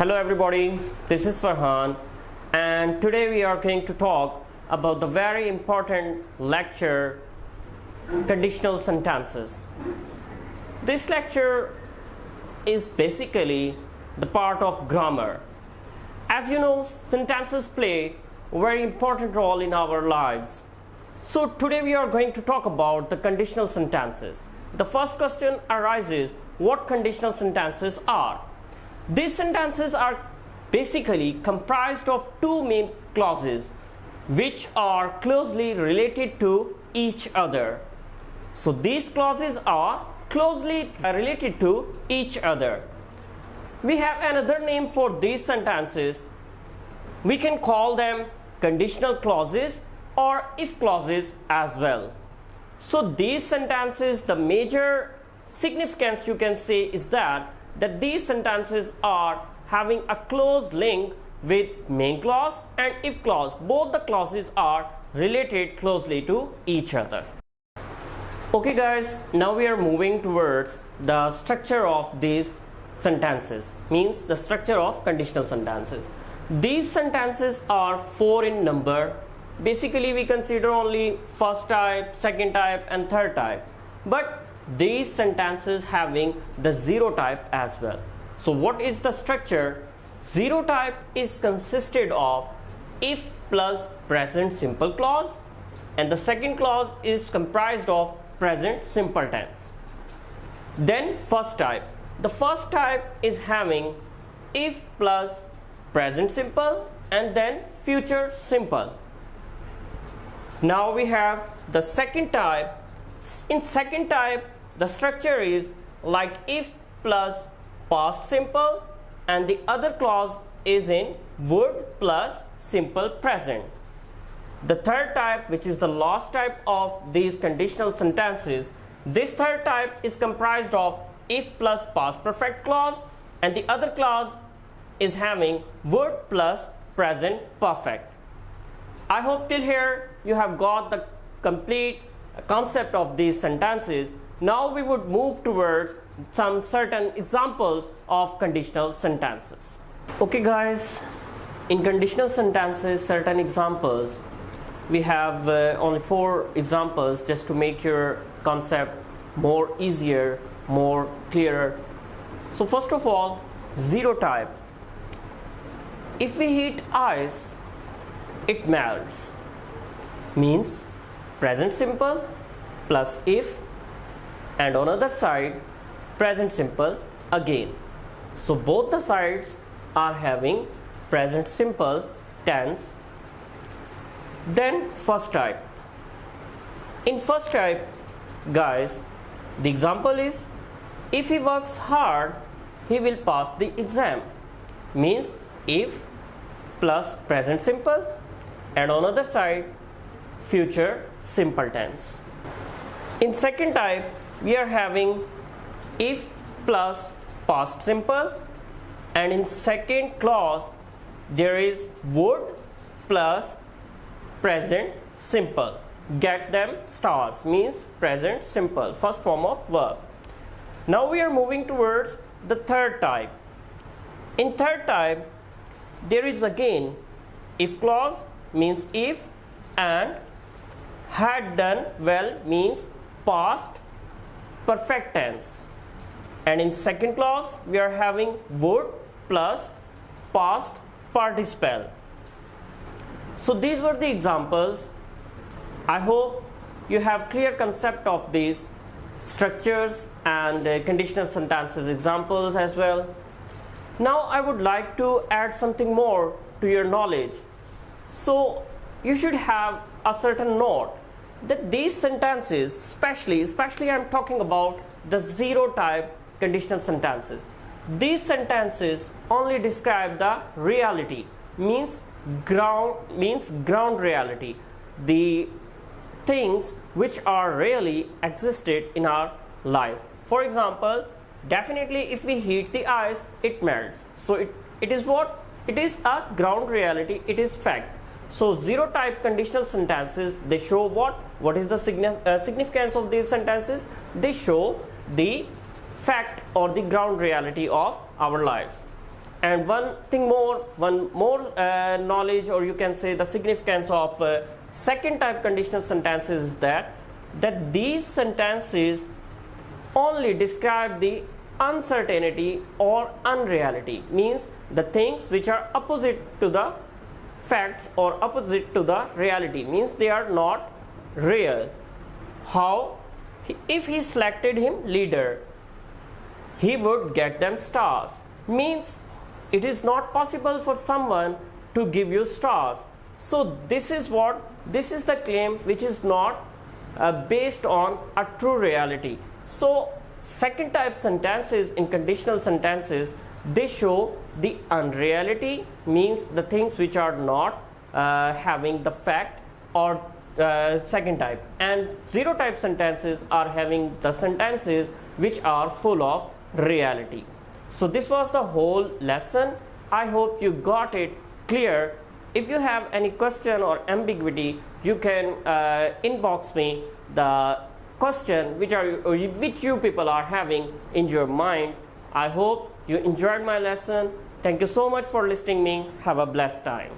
Hello everybody, this is Farhan and today we are going to talk about the very important lecture, conditional sentences. This lecture is basically the part of grammar. As you know, sentences play a very important role in our lives. So today we are going to talk about the conditional sentences. The first question arises, what conditional sentences are? These sentences are basically comprised of two main clauses which are closely related to each other. So these clauses are closely related to each other. We have another name for these sentences. We can call them conditional clauses or if clauses as well. So these sentences, the major significance you can say is that these sentences are having a close link with main clause and if clause. Both the clauses are related closely to each other. Okay guys, now we are moving towards the structure of these sentences, means the structure of conditional sentences. These sentences are 4 in number. Basically we consider only first type, second type and third type, but these sentences having the zero type as well. So what is the structure? Zero type is consisted of if plus present simple clause, and the second clause is comprised of present simple tense. Then first type. The first type is having if plus present simple and then future simple. Now we have the second type. In second type, the structure is like if plus past simple and the other clause is in would plus simple present. The third type, which is the last type of these conditional sentences, this third type is comprised of if plus past perfect clause and the other clause is having would plus present perfect. I hope till here you have got the complete concept of these sentences. Now we would move towards some certain examples of conditional sentences. Okay guys, in conditional sentences, certain examples. We have only 4 examples just to make your concept more easier, more clearer. So first of all, zero type. If we heat ice, it melts. Means present simple plus if, and on other side present simple again. So both the sides are having present simple tense. Then first type. In first type guys, the example is if he works hard, he will pass the exam. Means if plus present simple and on other side future simple tense. In second type, we are having if plus past simple and in second clause there is would plus present simple. Get them stars, means present simple, first form of verb. Now we are moving towards the third type. In third type, there is again if clause, means if, and had done well, means past perfect tense. And in second clause we are having would plus past participle. So these were the examples. I hope you have clear concept of these structures and conditional sentences examples as well. Now I would like to add something more to your knowledge. So you should have a certain note that these sentences, especially I am talking about the zero type conditional sentences. These sentences only describe the reality, means ground reality, the things which are really existed in our life. For example, definitely if we heat the ice, it melts. So it is what? It is a ground reality, it is fact. So zero type conditional sentences, they show what? What is the significance of these sentences? They show the fact or the ground reality of our lives. And one more knowledge, or you can say the significance of second type conditional sentences is that these sentences only describe the uncertainty or unreality, means the things which are opposite to the facts or opposite to the reality, means they are not real. How? If he selected him leader, he would get them stars, means it is not possible for someone to give you stars. So this is the claim which is not based on a true reality. So second type sentences in conditional sentences, they show the unreality, means the things which are not having the fact or second type, and zero type sentences are having the sentences which are full of reality. So this was the whole lesson. I hope you got it clear. If you have any question or ambiguity, you can inbox me the question which you people are having in your mind. I hope you enjoyed my lesson. Thank you so much for listening me. Have a blessed time.